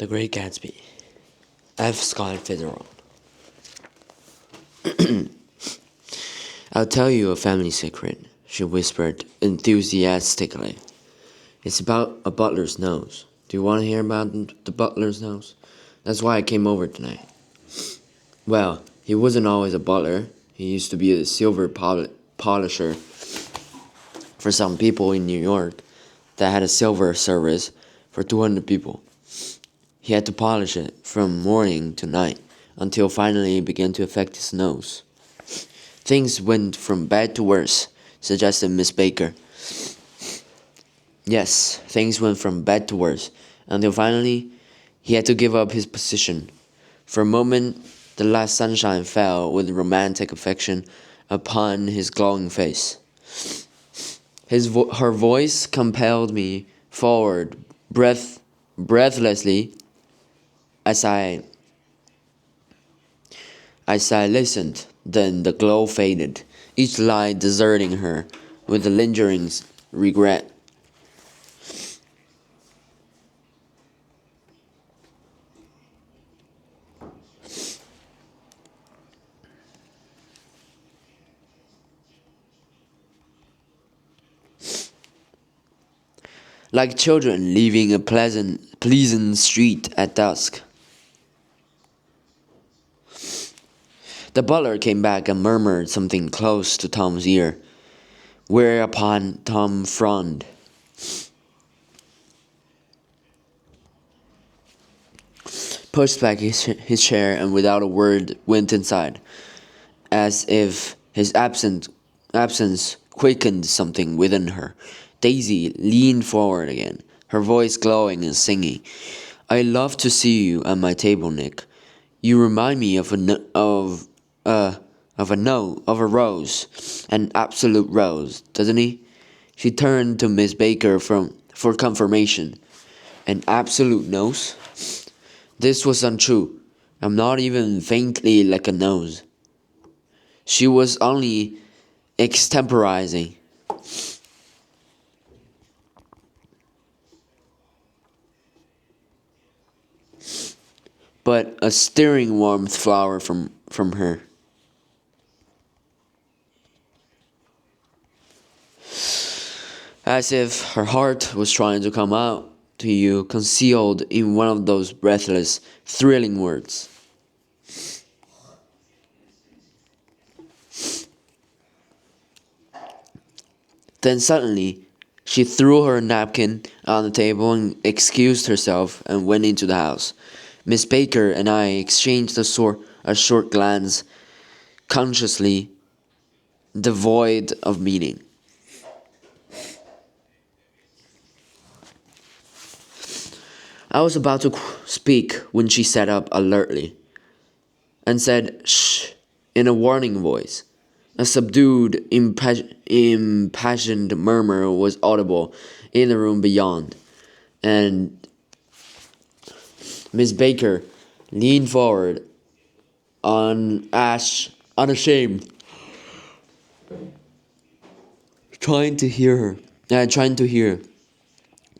The Great Gatsby. F. Scott Fitzgerald. I'll tell you a family secret, she whispered enthusiastically. It's about a butler's nose. Do you want to hear about the butler's nose? That's why I came over tonight. Well, he wasn't always a butler. He used to be a silver polisher for some people in New York that had a silver service for 200 people. He had to polish it from morning to night until finally it began to affect his nose. Things went from bad to worse, suggested Miss Baker. Yes, things went from bad to worse until finally he had to give up his position. For a moment, the last sunshine fell with romantic affection upon his glowing face. Her voice compelled me forward breathlessly as I listened. Then the glow faded, each light deserting her with a lingering regret. Like children leaving a pleasant street at dusk. The butler came back and murmured something close to Tom's ear, whereupon Tom frowned. Pushed back his chair and without a word went inside, as if his absence quickened something within her. Daisy leaned forward again, her voice glowing and singing. I love to see you at my table, Nick. You remind me of a rose, an absolute rose, doesn't he? She turned to Miss Baker for confirmation. An absolute nose? This was untrue. I'm not even faintly like a nose. She was only extemporizing. But a stirring warmth flowered from her. As if her heart was trying to come out to you, concealed in one of those breathless, thrilling words. Then suddenly, she threw her napkin on the table and excused herself and went into the house. Miss Baker and I exchanged a short glance, consciously devoid of meaning. I was about to speak when she sat up alertly and said, "Shh," in a warning voice. A subdued, impassioned murmur was audible in the room beyond, and Miss Baker leaned forward, unashamed, trying to hear.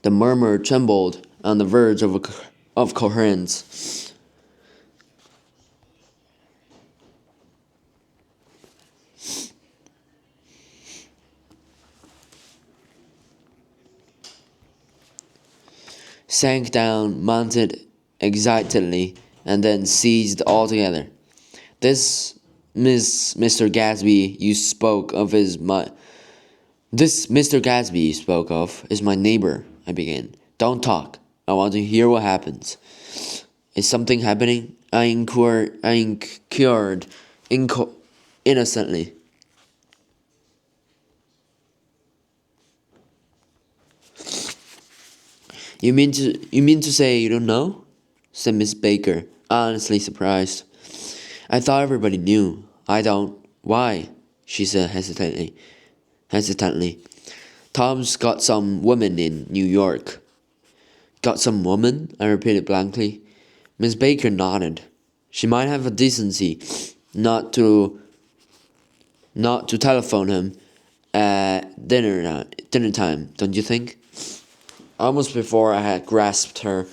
The murmur trembled on the verge of coherence. Sank down, mounted excitedly, and then ceased altogether. Mr. Gatsby you spoke of is my neighbor, I began. Don't talk. I want to hear what happens. Is something happening? I inquired innocently. You mean to say you don't know? Said Miss Baker, honestly surprised. I thought everybody knew. I don't. Why? She said hesitantly. Tom's got some woman in New York. Got some woman? I repeated blankly. Miss Baker nodded. She might have a decency not to telephone him at dinner time, don't you think? Almost before I had grasped her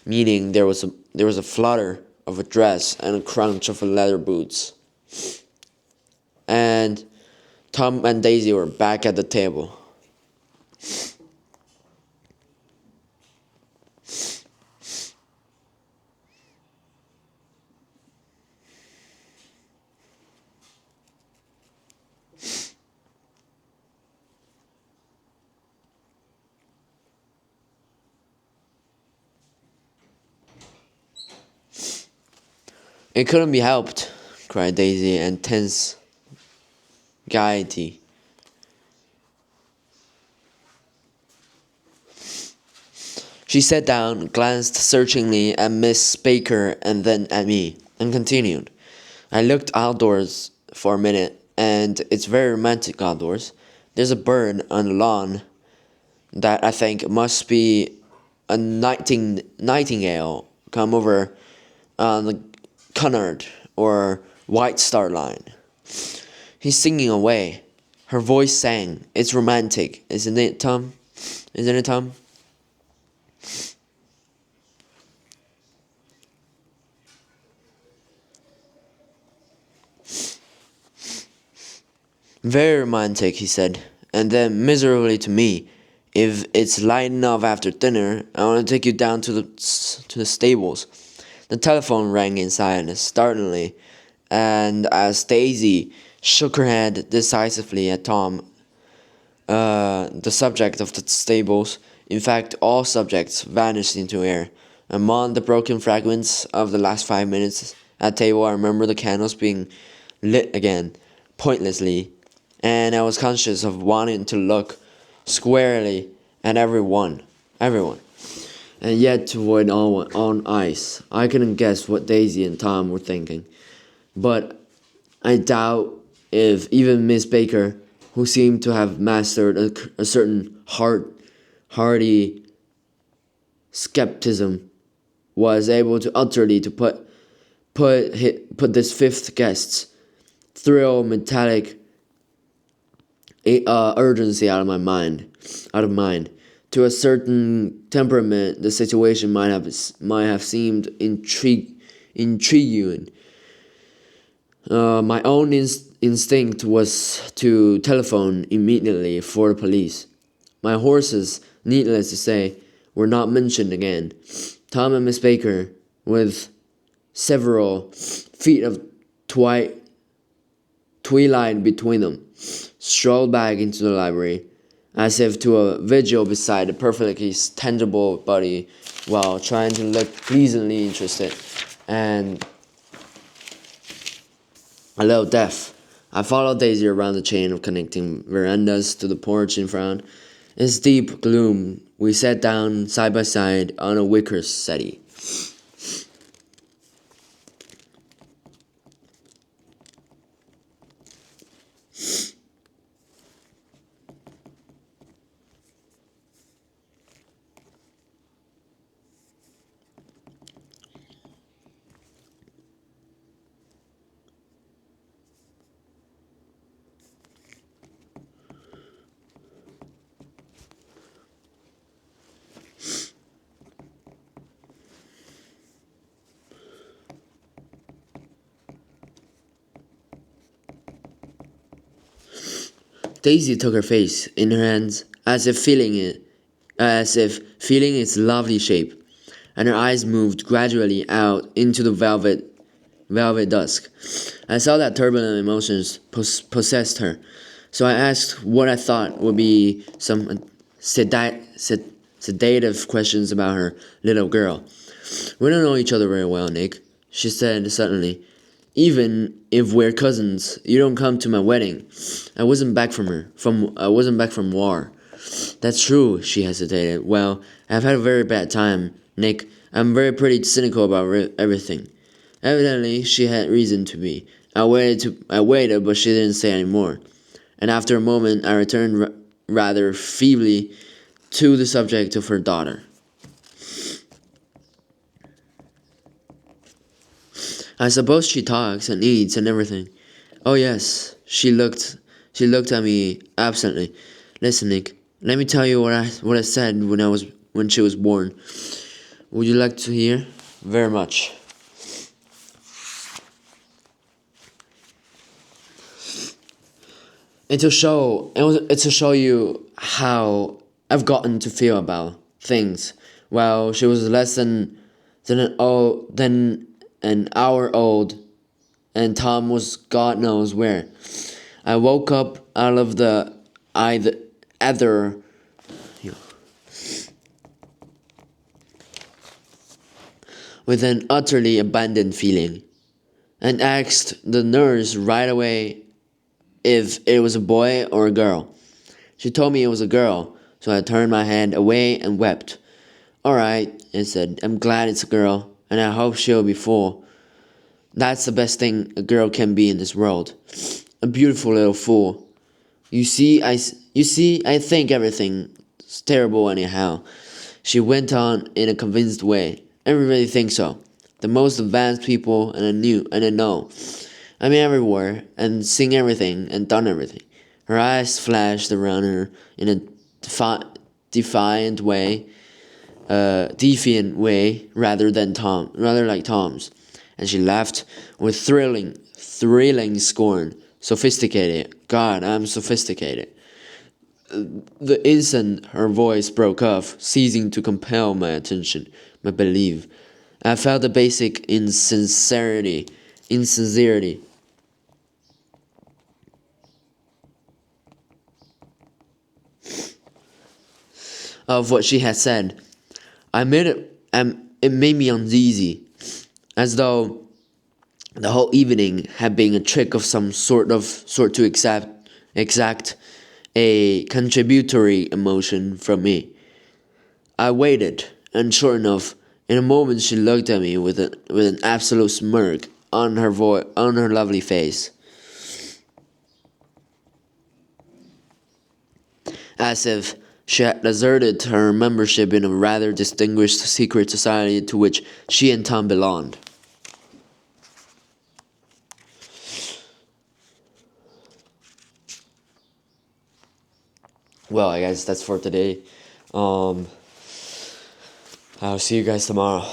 meaning there was a flutter of a dress and a crunch of leather boots. And Tom and Daisy were back at the table. It couldn't be helped, cried Daisy in tense gaiety. She sat down, glanced searchingly at Miss Baker and then at me, and continued. I looked outdoors for a minute, and it's very romantic outdoors. There's a bird on the lawn that I think must be a nightingale come over on the Cunard or White Star Line. He's singing away. Her voice sang. It's romantic, isn't it, Tom? Isn't it, Tom? Very romantic, he said, and then miserably to me, if it's light enough after dinner, I want to take you down to the stables. The telephone rang inside startlingly, and as Daisy shook her head decisively at Tom, the subject of the stables, in fact all subjects, vanished into air. Among the broken fragments of the last 5 minutes at table, I remember the candles being lit again, pointlessly, and I was conscious of wanting to look squarely at everyone, and yet to avoid all eyes. I couldn't guess what Daisy and Tom were thinking, but I doubt if even Miss Baker, who seemed to have mastered a certain hearty skepticism, was able to utterly to put this fifth guest's thrill metallic urgency out of mind. To a certain temperament, the situation might have seemed intriguing. My own instinct was to telephone immediately for the police. My horses, needless to say, were not mentioned again. Tom and Miss Baker, with several feet of twilight between them, strolled back into the library, as if to a vigil beside a perfectly tangible body, while trying to look pleasantly interested and a little deaf. I followed Daisy around the chain of connecting verandas to the porch in front. In its deep gloom, we sat down side by side on a wicker settee. Daisy took her face in her hands, as if feeling its lovely shape, and her eyes moved gradually out into the velvet dusk. I saw that turbulent emotions possessed her, so I asked what I thought would be some sedative questions about her little girl. We don't know each other very well, Nick, she said suddenly. Even if we're cousins, you don't come to my wedding. I wasn't back from war. That's true, she hesitated. Well, I've had a very bad time, Nick. I'm very pretty cynical about everything. Evidently, she had reason to be. I waited, but she didn't say any more. And after a moment, I returned rather feebly to the subject of her daughter. I suppose she talks and eats and everything. Oh yes, she looked at me absently. Listen, Nick, let me tell you what I said when she was born. Would you like to hear? Very much. It's to show you how I've gotten to feel about things. Well, she was less than an hour old, and Tom was God knows where. I woke up out of the ether with an utterly abandoned feeling, and asked the nurse right away if it was a boy or a girl. She told me it was a girl, so I turned my head away and wept. "Alright," I said, "I'm glad it's a girl, and I hope she'll be full. That's the best thing a girl can be in this world. A beautiful little fool. You see, I think everything's terrible anyhow." She went on in a convinced way. "Everybody thinks so. The most advanced people, and I know. I mean everywhere, and seen everything, and done everything." Her eyes flashed around her in a defiant way, defiant way, rather like Tom's, and she laughed with thrilling scorn. "Sophisticated. God, I'm sophisticated." The instant her voice broke off, ceasing to compel my attention, my belief, I felt the basic insincerity of what she had said. It made me uneasy, as though the whole evening had been a trick of some sort to exact a contributory emotion from me. I waited, and sure enough, in a moment she looked at me with an absolute smirk on her lovely face, as if she had deserted her membership in a rather distinguished secret society to which she and Tom belonged. Well, I guess that's for today. I'll see you guys tomorrow.